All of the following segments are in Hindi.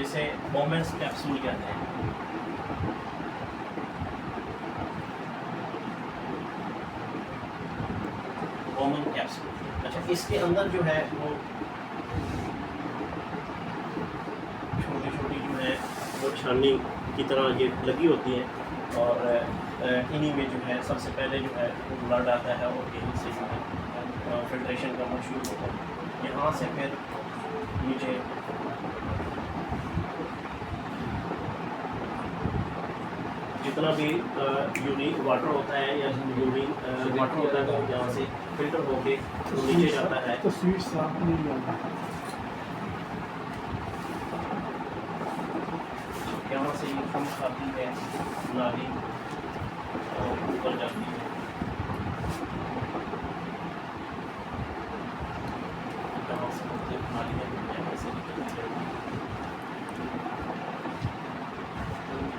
जिसे बोमेंस कैप्सूल कहते हैं। Bowman capsule. अच्छा, इसके अंदर जो है वो छोटी छोटी जो है वो छाननी की तरह ये लगी होती है और इन्हीं में जो है सबसे पहले जो है वो ब्लड आता है और यहीं से जो है फिल्ट्रेशन करना शुरू होता है। यहाँ से फिर नीचे जितना भी यूरिन वाटर होता है या यूरिन वाटर होता है वो यहाँ से फिल्टर होके नीचे जाता है। तस्वीर साफ नहीं आता। यहाँ से ये खून खाती है नाली और ऊपर जाती है। यहाँ से मुख्तलिफ नालियाँ यहाँ से निकलती है।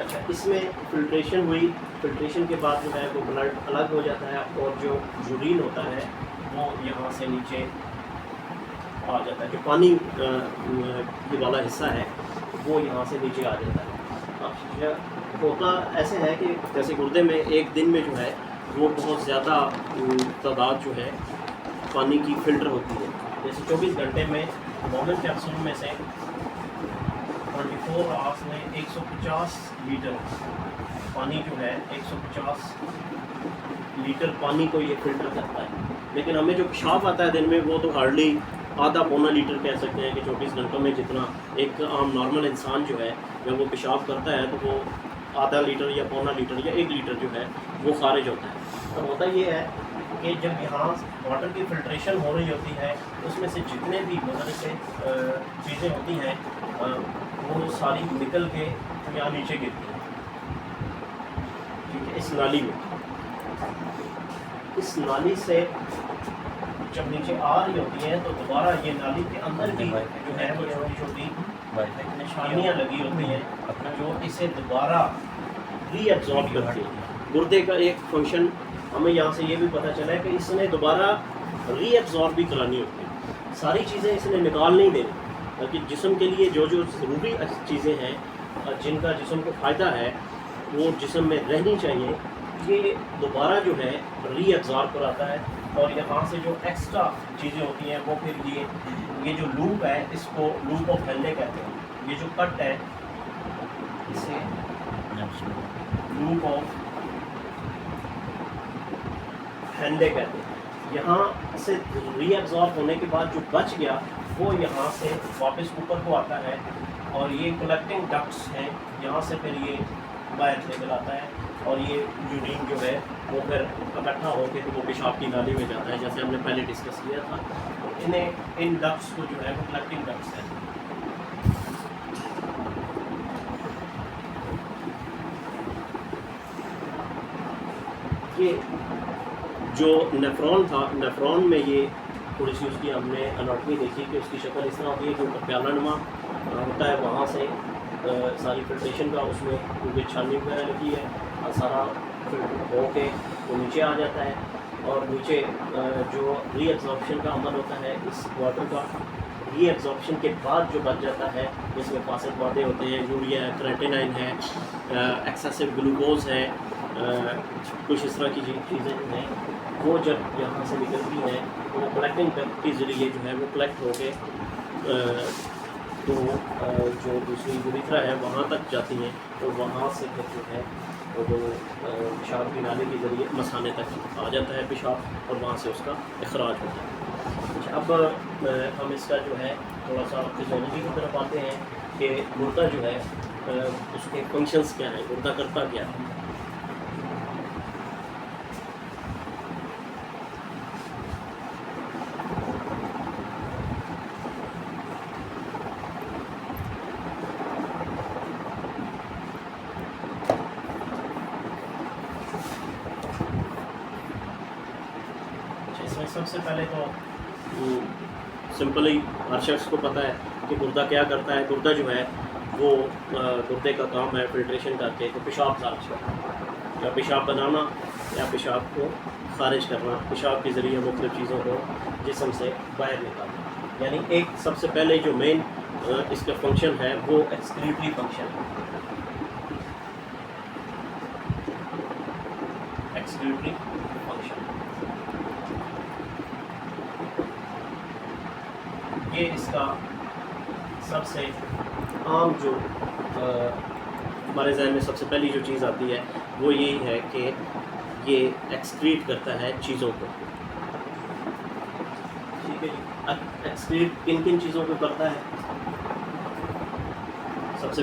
अच्छा, इसमें फिल्ट्रेशन हुई, फिल्ट्रेशन के बाद जो है वो ब्लड अलग हो जाता है और जो यूरिन होता है वो यहाँ से नीचे आ जाता है। जो पानी ये वाला हिस्सा है वो यहाँ से नीचे आ जाता है। अब होता ऐसे है कि जैसे गुर्दे में एक दिन में जो है वो बहुत ज़्यादा तादाद जो है पानी की फ़िल्टर होती है। जैसे 24 घंटे में बोमेन कैप्सूल में से 24 आवर्स में 150 लीटर पानी जो है 150 लीटर पानी को ये फ़िल्टर करता है। लेकिन हमें जो पेशाब आता है दिन में वो तो हार्डली आधा पौना लीटर कह सकते हैं कि 24 घंटों में जितना एक आम नॉर्मल इंसान जो है जब वो पेशाब करता है तो वो आधा लीटर या पौना लीटर या 1 लीटर जो है वो खारिज होता है। तो होता ये है कि जब यहाँ वाटर की फ़िल्ट्रेशन हो रही होती है उसमें से जितने भी मतलब से चीज़ें होती हैं वो सारी निकल के यहाँ नीचे गिरती हैं। ठीक है, इस नाली में, इस नाली से जब नीचे आ रही होती है तो दोबारा ये नाली के अंदर की जो है वो छोटी छोटी निशानियाँ लगी होती हैं जो इसे दोबारा रीअब्जॉर्ब करती है। गुर्दे का एक फंक्शन हमें यहाँ से ये भी पता चला है कि इसने दोबारा रीअब्जॉर्ब भी करानी होती है। सारी चीज़ें इसने निकाल नहीं देनी, बल्कि जिस्म के लिए जो जो ज़रूरी चीज़ें हैं जिनका जिस्म को फ़ायदा है वो जिस्म में रहनी चाहिए, ये दोबारा जो है रीअब्जॉर्ब कराता है। और यहाँ से जो एक्स्ट्रा चीज़ें होती हैं वो फिर ये जो लूप है इसको लूप ऑफ हेल्ले कहते हैं। ये जो कट है इसे लूप ऑफ हेल्ले कहते हैं। यहाँ से रीअब्जॉर्ब होने के बाद जो बच गया वो यहाँ से वापस ऊपर को आता है और ये कलेक्टिंग डक्ट्स हैं, यहाँ से फिर ये बाहर निकल आता है और ये यूरिन जो है वो फिर इकट्ठा होकर तो वो पेशाब की नाली में जाता है, जैसे हमने पहले डिस्कस किया था। इन्हें इन डक्ट्स को जो है वो कलेक्टिंग डक्ट्स हैं। ये जो नेफ्रॉन था, नेफ्रॉन में ये थोड़ी सी उसकी हमने एनाटॉमी देखी कि उसकी शक्ल इस तरह होती है कि प्यालानुमा होता है, वहाँ से सारी फिल्ट्रेशन का उसमें क्योंकि छाननी वगैरह लगी है और सारा फिल्टर हो के वो नीचे आ जाता है और नीचे जो रीअब्जॉर्प्शन का अमल होता है इस वाटर का, रीअब्जॉर्प्शन के बाद जो बच जाता है जिसमें फासिल वादे होते हैं, यूरिया है, क्रेटिनाइन है, एक्सेसिव ग्लूकोज है, कुछ इस तरह की चीज़ें जो हैं वो जब यहाँ से निकलती हैं तो वो कलेक्टिंग डक्ट के ज़रिए जो है वो कलेक्ट हो के तो जो दूसरी यूरिथ्रा है वहाँ तक जाती हैं और वहाँ से फिर जो है वो पेशाब की नाली के ज़रिए मसाने तक आ जाता है पेशाब और वहाँ से उसका इखराज होता है। अच्छा, अब हम इसका जो है थोड़ा सा फिजियोलॉजी की तरफ आते हैं कि गुर्दा जो है उसके फंक्शंस क्या हैं, गुर्दा करता क्या है। सबसे पहले तो सिंपली हर शख्स को पता है कि गुर्दा क्या करता है। गुर्दा जो है वो गुर्दे का काम है फिल्ट्रेशन करके तो पेशाब खारिज करना, या पेशाब बनाना या पेशाब को खारिज करना, पेशाब के ज़रिए मुख्तलिफ चीज़ों को जिस्म से बाहर निकालना। यानी एक सबसे पहले जो मेन इसका फंक्शन है वो एक्सक्रीटरी फंक्शन है। एक्सक्रीटरी फंक्शन ये इसका सबसे आम जो हमारे जहन में सबसे पहली जो चीज़ आती है वो यही है कि ये एक्सक्रीट करता है चीज़ों को। ठीक है जी। एक्सक्रीट किन किन चीज़ों को करता है? सबसे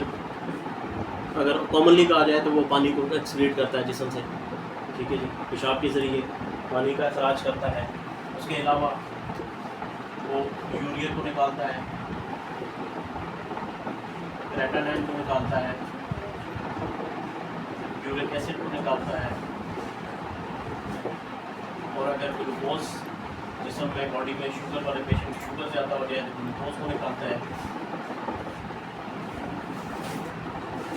अगर कॉमनली कहा जाए तो वो पानी को एक्सक्रीट करता है जिस्म से। ठीक है जी, पेशाब के ज़रिए पानी का अखराज करता है। उसके अलावा वो यूरिया को निकालता है, क्रेटाइनिन को निकालता है, यूरिक एसिड को निकालता है, और अगर ग्लूकोज जिस्म में बॉडी में शुगर वाले पेशेंट की शुगर ज़्यादा हो जाए तो ग्लूकोज को निकालता है।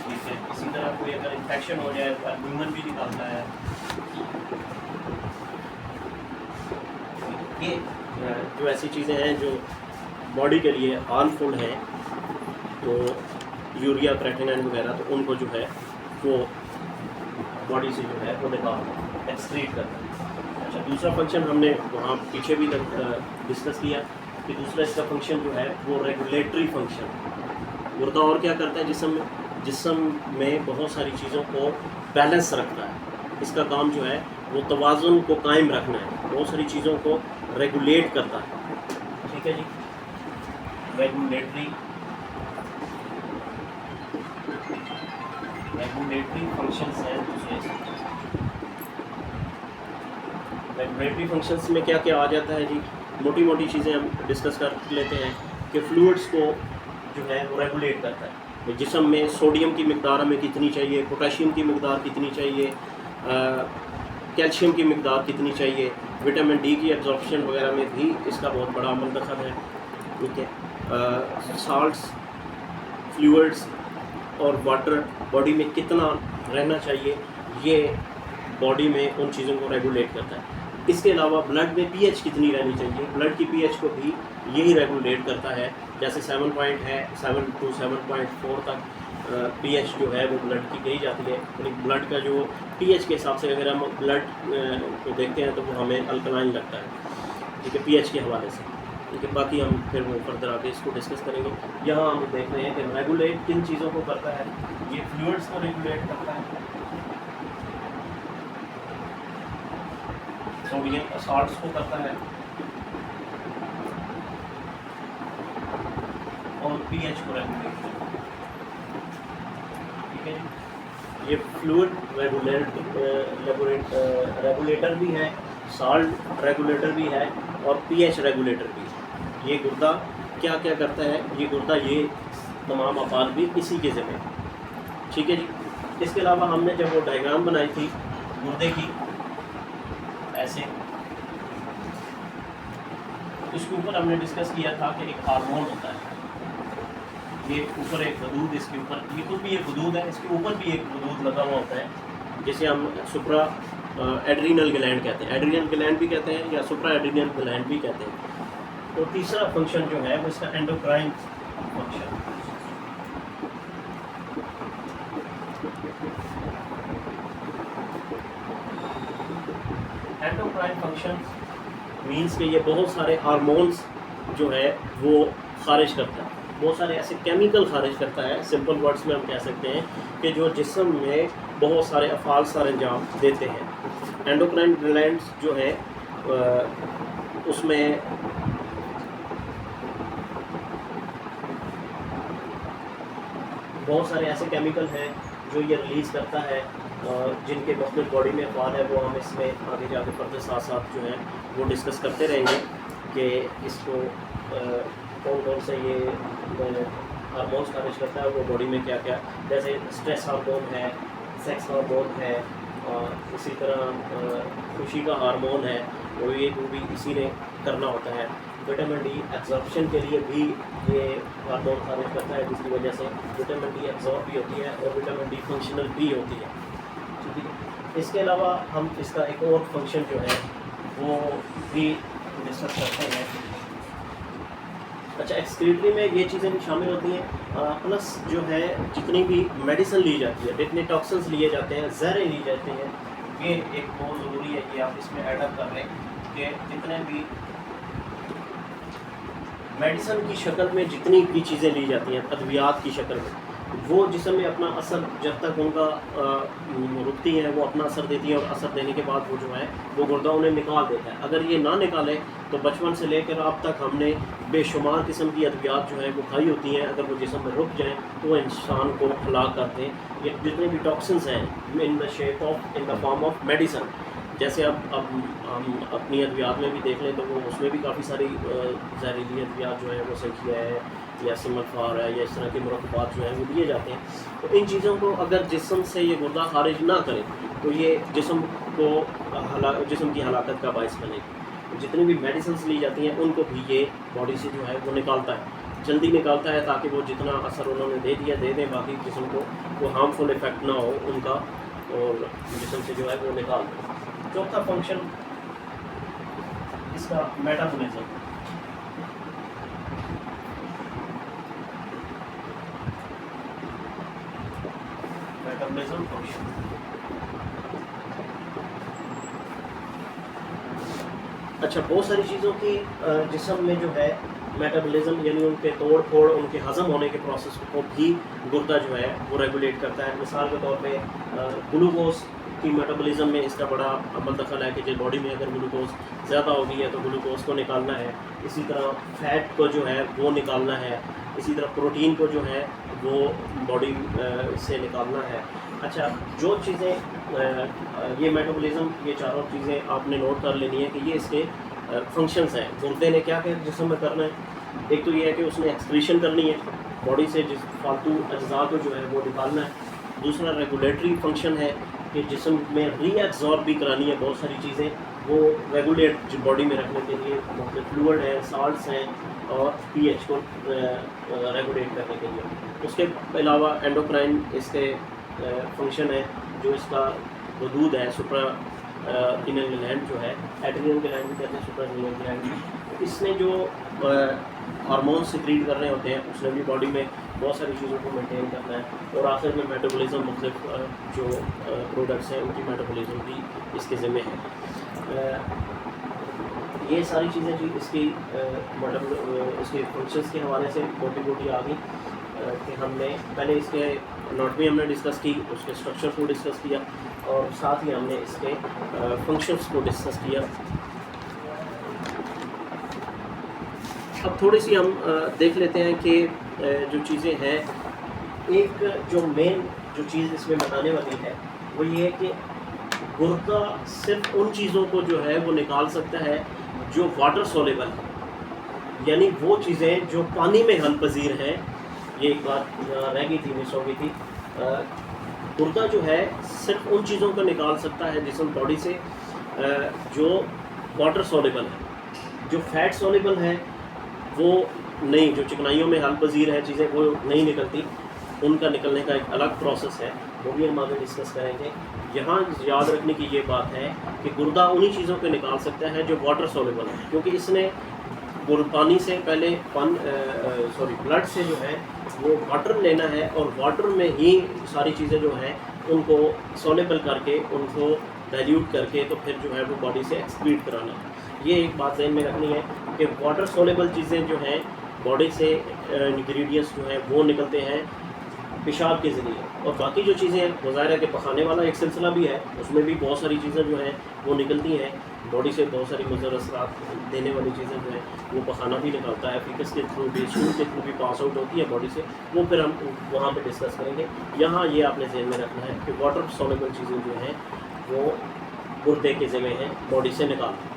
ठीक है, इसी तरह कोई अगर इन्फेक्शन हो जाए तो एल्ब्यूमिन भी निकालता है। ये जो ऐसी चीज़ें हैं जो बॉडी के लिए हार्मफुल हैं, तो यूरिया, क्रेटिनिन वगैरह, तो उनको जो है वो बॉडी से जो है वो निकाल एक्सक्रीट करता है। अच्छा, दूसरा फंक्शन हमने वहाँ पीछे भी डिस्कस किया कि दूसरा इसका फंक्शन जो है वो रेगुलेटरी फंक्शन। गुर्दा और क्या करता है? जिस्म में बहुत सारी चीज़ों को बैलेंस रखता है। इसका काम जो है वो तवाज़ुन को कायम रखना है, बहुत सारी चीज़ों को रेगुलेट करता है। ठीक है जी, रेगुलेटरी फंक्शंस हैं दूसरे। रेगुलेटरी फंक्शंस में क्या क्या आ जाता है जी? मोटी मोटी चीज़ें हम डिस्कस कर लेते हैं कि फ्लूइड्स को जो है वो रेगुलेट करता है। जिस्म में सोडियम की मिकदार हमें कितनी चाहिए, पोटेशियम की मिकदार कितनी चाहिए, कैल्शियम की मिकदार कितनी चाहिए, विटामिन डी की एब्जॉर्प्शन वगैरह में भी इसका बहुत बड़ा अमल दखल है। ठीक है, साल्ट्स, फ्लूइड्स और वाटर बॉडी में कितना रहना चाहिए, ये बॉडी में उन चीज़ों को रेगुलेट करता है। इसके अलावा ब्लड में पीएच कितनी रहनी चाहिए, ब्लड की पीएच को भी यही रेगुलेट करता है। जैसे 7 पॉइंट है, 7 to 7.4 तक पीएच जो है वो ब्लड की कही जाती है। यानी ब्लड का जो पीएच के हिसाब से अगर हम ब्लड को देखते हैं तो वो हमें अल्कलाइन लगता है। ठीक है, पीएच के हवाले से। ठीक है, बाकी हम फिर वो फर्दर आगे इसको डिस्कस करेंगे। यहाँ हम देख रहे हैं कि रेगुलेट किन चीज़ों को करता है। ये फ्लूइड्स को रेगुलेट करता है, सोडियम साल्ट्स को करता है, और पीएच को रेगुलेट करता है। ठीक है, ये फ्लूइड रेगुलेटर भी है, साल्ट रेगुलेटर भी है, और पीएच रेगुलेटर भी है। ये गुर्दा क्या क्या करता है? ये गुर्दा ये तमाम अफाल भी इसी के ज़िम्मे। ठीक है जी। इसके अलावा हमने जब वो डायग्राम बनाई थी गुर्दे की, ऐसे इसके ऊपर हमने डिस्कस किया था कि एक हार्मोन होता है। ये ऊपर एक हदूद, इसके ऊपर ये खुद भी एक हदूद है, इसके ऊपर भी एक हदूद लगा हुआ होता है, जिसे हम सुप्रा एड्रीनल ग्लैंड कहते हैं। एड्रीनल ग्लैंड भी कहते हैं या सुप्रा एड्रीनल ग्लैंड भी कहते हैं। तो तीसरा फंक्शन जो है वो इसका endocrine function. Endocrine function means कि ये बहुत सारे हार्मोन्स जो है वो खारिज करता है, बहुत सारे ऐसे केमिकल खारिज करता है। सिंपल वर्ड्स में हम कह सकते हैं कि जो जिस्म में बहुत सारे अफ़ाल सर अंजाम देते हैं। एंडोक्राइन ग्लैंड्स जो है उसमें बहुत सारे ऐसे केमिकल हैं जो ये रिलीज़ करता है, जिनके मुख्तलिफ बॉडी में अफ़ाल है। वो हम इसमें आगे जाके फर्दर साथ साथ जो है वो डिस्कस करते रहेंगे कि इसको कौन कौन से ये हार्मोन्स खारिज करता है, वो बॉडी में क्या क्या, जैसे स्ट्रेस हार्मोन है, सेक्स हार्मोन है, और इसी तरह खुशी का हार्मोन है, वो भी इसी ने करना होता है। विटामिन डी एब्जॉर्प्शन के लिए भी ये हार्मोन खारिज करता है, जिसकी वजह से विटामिन डी एब्जॉर्ब भी होती है और विटामिन डी फंक्शनल भी होती है। ठीक है, इसके अलावा हम इसका एक और फंक्शन जो है वो भी डिस्कस करते हैं। अच्छा, एक्सक्रीटरी में ये चीज़ें भी शामिल होती हैं, प्लस जो है जितनी भी मेडिसिन ली जाती है, जितने टॉक्सिन्स लिए जाते हैं, जहरें ली जाती हैं, ये एक बहुत ज़रूरी है कि आप इसमें एडअप कर लें कि जितने भी मेडिसिन की शक्ल में जितनी भी चीज़ें ली जाती हैं अद्वियात की शक्ल में, वो जिस्म में अपना असर जब तक उनका रुकती हैं वो अपना असर देती हैं, और असर देने के बाद वो जो है वो गुर्दा उन्हें निकाल देता है। अगर ये ना निकाले तो बचपन से लेकर अब तक हमने बेशुमार किस्म की अद्वियात जो है वो खाई होती हैं, अगर वो जिस्म में रुक जाएँ तो वो इंसान को हलाक करते हैं। ये जितने भी टॉक्सिन्स हैं in the form of medicine, जैसे अब हम अपनी अद्वियात में भी देख लें तो वो उसमें भी काफ़ी सारी जहरीली अद्वियात जो है वो सल्फिया है या सिमलफार है या इस तरह के मुरक्कबात जो हैं वो दिए जाते हैं। तो इन चीज़ों को अगर जिस्म से ये गुर्दा खारिज ना करे तो ये जिस्म की हलाकत का बायस बनेगी। जितनी भी मेडिसिन ली जाती हैं उनको भी ये बॉडी से जो है वो निकालता है, जल्दी निकालता है, ताकि वो जितना असर उन्होंने दे दिया दे दें, बाकी जिस्म को वो हार्मफुल इफेक्ट ना हो उनका, और जिस्म से जो है वो निकाल दें। चौथा फंक्शन इसका मेटाबॉलिज्म। मेटाबॉलिज्म फंक्शन, अच्छा, बहुत सारी चीज़ों की जिस्म में जो है मेटाबॉलिज्म यानी उनके तोड़ फोड़, उनके हज़म होने के प्रोसेस को भी गुर्दा जो है वो रेगुलेट करता है। मिसाल के तौर पे ग्लूकोज की मेटाबॉलिज्म में इसका बड़ा अमल दखल है कि जो बॉडी में अगर ग्लूकोज ज़्यादा हो गई है तो ग्लूकोज को निकालना है, इसी तरह फैट को जो है वो निकालना है, इसी तरह प्रोटीन को जो है वो बॉडी से निकालना है। अच्छा, जो चीज़ें ये मेटाबॉलिज्म, ये चारों चीज़ें आपने नोट कर लेनी है कि ये इसके फंक्शंस हैं। गुर्दे ने क्या क्या जिस्म में करना है, एक तो ये है कि उसने एक्सक्रीशन करनी है, बॉडी से जिस फालतू अज्जा को जो है वो निकालना है। दूसरा रेगुलेटरी फंक्शन है कि जिस्म में रीएब्जॉर्ब भी करानी है बहुत सारी चीज़ें, वो रेगुलेट बॉडी में रखने के लिए, मतलब फ्लूइड है, साल्ट्स हैं, और पीएच को रेगुलेट करने के लिए। उसके अलावा एंडोक्राइन इसके फंक्शन है, जो इसका वजूद है, सुप्रा रीनल ग्लैंड जो है, एड्रिनल ग्लैंड भी कहते हैं, सुप्रा रीनल ग्लैंड, इसने जो हार्मोन सिक्रीट कर रहे होते हैं, उसने भी बॉडी में बहुत सारी चीज़ों को मेंटेन करना है। और आखिर में मेटाबॉलिज्म, मुख्तलिफ जो प्रोडक्ट्स हैं उनकी मेटाबॉलिज्म भी इसके ज़िम्मे है। ये सारी चीज़ें जी इसकी इसके फंक्शंस के हवाले से मोटी आ गई कि हमने पहले इसके एनाटॉमी हमने डिस्कस की, उसके स्ट्रक्चर को डिस्कस किया, और साथ ही हमने इसके फंक्शंस को डिस्कस किया। अब थोड़ी सी हम देख लेते हैं कि जो चीज़ें हैं, एक जो मेन जो चीज़ इसमें बताने वाली है वो ये है कि गुर्दा सिर्फ उन चीज़ों को जो है वो निकाल सकता है जो वाटर सोलेबल है, यानी वो चीज़ें जो पानी में हल पजीर हैं। ये एक बात रह गई थी, मिस हो गई थी। गुर्दा जो है सिर्फ उन चीज़ों को निकाल सकता है जिसम बॉडी से जो वाटर सोलेबल है। जो फैट सोलेबल है वो नहीं, जो चिकनाइयों में हल पजीर है चीज़ें वो नहीं निकलती, उनका निकलने का एक अलग प्रोसेस है, वो भी हम आगे डिस्कस करेंगे। यहाँ याद रखने की ये बात है कि गुर्दा उन्हीं चीज़ों को निकाल सकता है जो वाटर सोलेबल है, क्योंकि इसने पानी से पहले ब्लड से जो है वो वाटर लेना है, और वाटर में ही सारी चीज़ें जो हैं उनको सोलेबल करके, उनको डाइल्यूट करके, तो फिर जो है वो बॉडी से एक्सक्रीट कराना है। ये एक बात ज़हन में रखनी है कि वाटर सोलेबल चीज़ें जो हैं बॉडी से इंग्रेडिएंट्स जो हैं वो निकलते हैं पेशाब के ज़रिए, और बाकी जो चीज़ें हैं वो ज़ाहिर है कि पखाने वाला एक सिलसिला भी है, उसमें भी बहुत सारी चीज़ें जो हैं वो निकलती हैं बॉडी से, बहुत सारी मुज़र असरात देने वाली चीज़ें जो हैं वो पखाना भी निकलता है, फिकस के थ्रू भी, स्टूल के थ्रू भी पास आउट होती है बॉडी से, वो फिर हम वहाँ पे डिस्कस करेंगे। यहाँ ये आपने ज़हन में रखना है कि वाटर सोलेबल चीज़ें जो हैं वो गुर्दे के ज़िम्मे हैं बॉडी से निकालना।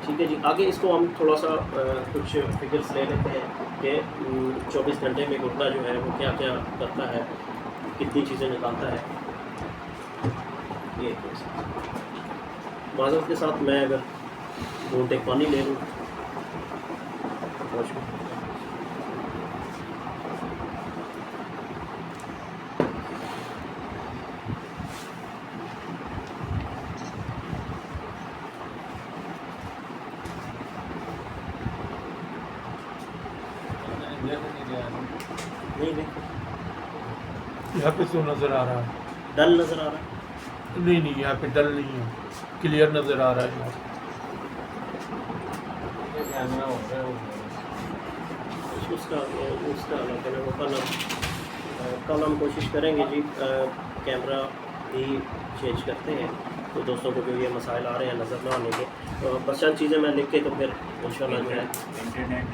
ठीक है जी, आगे इसको हम थोड़ा सा कुछ फिगर्स ले लेते हैं कि 24 घंटे में गुर्दा जो है वो क्या क्या करता है, कितनी चीज़ें निकालता है। ये माज़रत के साथ मैं अगर घूंटे पानी ले लूँ, नहीं देखो, यहाँ पे तो नज़र आ रहा है। डल नज़र आ रहा है। नहीं नहीं, यहाँ पे डल नहीं है, क्लियर नज़र आ रहा है यहाँ। उसका उसका अल्लाह कहना वो कल हम कोशिश करेंगे जी, कैमरा ही चेंज करते हैं तो दोस्तों को जो ये मसाइल आ रहे हैं नज़र ना आने के, तो बस चंद चीज़ें मैं लिख के तो फिर इंशाल्लाह जो है इंटरनेट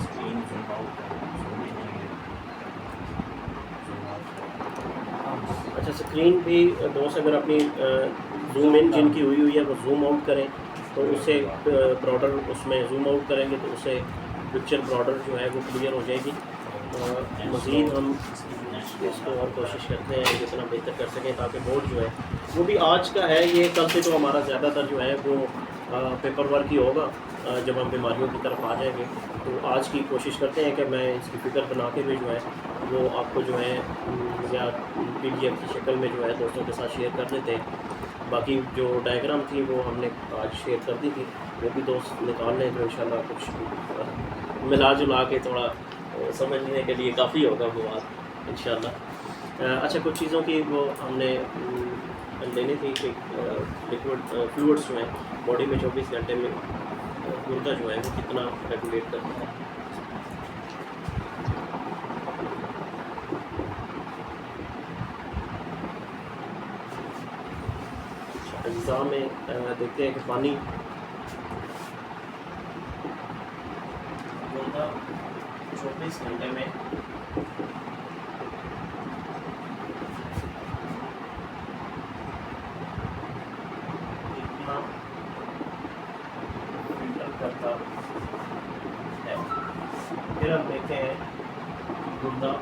स्क्रीन अच्छा स्क्रीन भी दोस्त अगर अपनी जूम इन जिनकी हुई है वो जूम आउट करें तो उससे ब्रॉडर उसमें जूम आउट करेंगे तो उससे पिक्चर ब्रॉडर जो है वो क्लियर हो जाएगी। मज़ीद हम इसको और कोशिश करते हैं जितना बेहतर कर सकें ताकि बोर्ड जो है वो भी आज का है, ये कल से तो हमारा ज़्यादातर जो है वो पेपर वर्क ही होगा जब हम बीमारियों की तरफ आ जाएंगे। तो आज की कोशिश करते हैं कि मैं इसकी फ़िक्र बना के भी जो है वो आपको जो है या PDF की शक्ल में जो है दोस्तों के साथ शेयर कर देते हैं। बाकी जो डायग्राम थी वो हमने आज शेयर कर दी थी, वो भी दोस्त निकाल लें तो इंशाल्लाह कुछ मिला जुला के थोड़ा समझने के लिए काफ़ी होगा वो बात इंशाल्लाह। अच्छा कुछ चीज़ों की वो हमने लेनी थी कि लिक्विड फ्लूइड्स जो हैं बॉडी में 24 घंटे में गुर्दा जो है वो कितना रेगुलेट करता है। अज्जा में देखते हैं कि पानी गुर्दा 24 घंटे में कितना फिल्टर करता है। फिर हम देखते हैं गुर्दा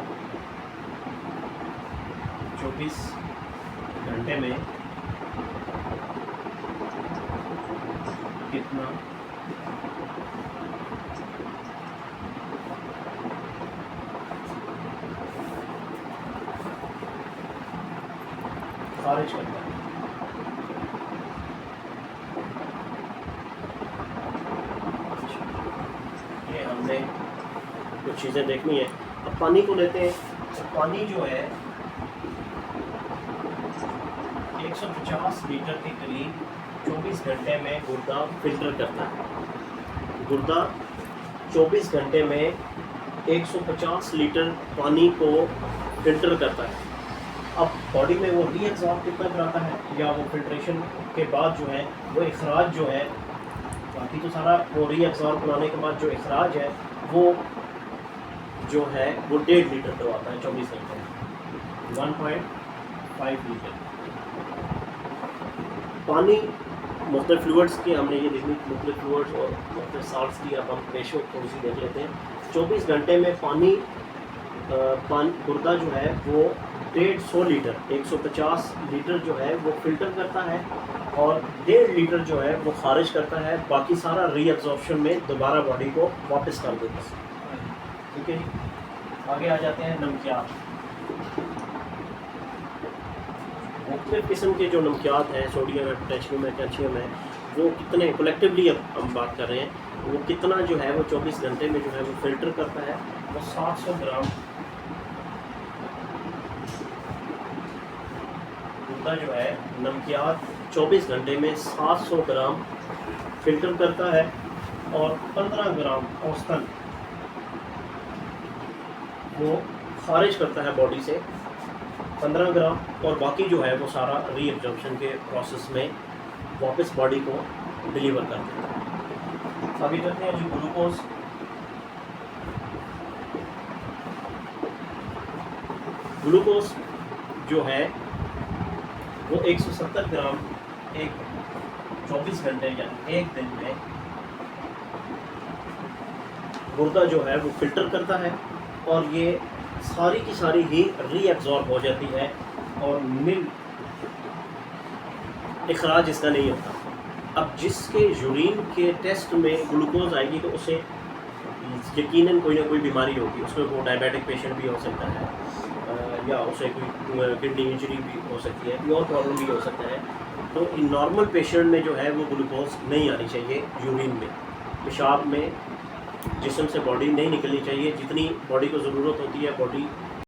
24 घंटे में कितना खारिज करता है। ये हमने कुछ चीज़ें देखनी है। अब पानी को लेते हैं, तो पानी जो है 150 लीटर के करीब 24 घंटे में गुर्दा फिल्टर करता है। गुर्दा 24 घंटे में 150 लीटर पानी को फिल्टर करता है। अब बॉडी में वो रीएब्जॉर्ब कितना कराता है या वो फिल्ट्रेशन के बाद जो है वो इखराज जो है, बाकी तो सारा वो रीएब्जॉर्ब कराने के बाद जो इखराज है वो जो है वो 1.5 लीटर करवाता है 24 घंटे में, 1.5 लीटर पानी। मुख्तलिफ फ्लूइड्स की हमने ये देखनी, मुख्तलिफ फ्लूइड्स और मुख्तलिफ साल्ट्स की अब हम रेशो थोड़ी सी देख लेते हैं। 24 घंटे में पानी गुर्दा जो है वो 150 लीटर 150 लीटर जो है वो फिल्टर करता है और 1.5 लीटर जो है वो खारिज करता है। बाकी सारा रीअब्जॉर्प्शन में दोबारा बॉडी को वापस कर देता है। ठीक है, आगे आ जाते हैं नमकियात। मुख्तलिफ किस्म के जो नमकियात हैं, सोडियम है, पोटेशियम है, कैल्शियम है, वो कितने कलेक्टिवली अब हम बात कर रहे हैं वो कितना जो है वो 24 घंटे में जो है वो फिल्टर करता है। वो 700 ग्राम गुर्दा जो है नमकियात 24 घंटे में 700 ग्राम फिल्टर करता है और 15 ग्राम औसतन वो खारिज करता है बॉडी से, 15 ग्राम, और बाकी जो है वो सारा रीअब्जॉर्प्शन के प्रोसेस में वापस बॉडी को डिलीवर कर देता है। आगे चलते हैं जो ग्लूकोज। ग्लूकोज जो है वो 170 ग्राम एक 24 घंटे या एक दिन में गुर्दा जो है वो फिल्टर करता है और ये सारी की सारी ही रीअब्जॉर्ब हो जाती है और मिल इखराज इसका नहीं होता। अब जिसके यूरिन के टेस्ट में ग्लूकोज आएगी तो उसे यकीनन कोई ना कोई बीमारी होगी, उसमें वो डायबिटिक पेशेंट भी हो सकता है या उसे कोई किडनी इंजरी भी हो सकती है, कोई और प्रॉब्लम भी हो सकता है। तो नॉर्मल पेशेंट में जो है वो ग्लूकोज नहीं आनी चाहिए यूरिन में, पेशाब में जिस्म से बॉडी नहीं निकलनी चाहिए, जितनी बॉडी को ज़रूरत होती है बॉडी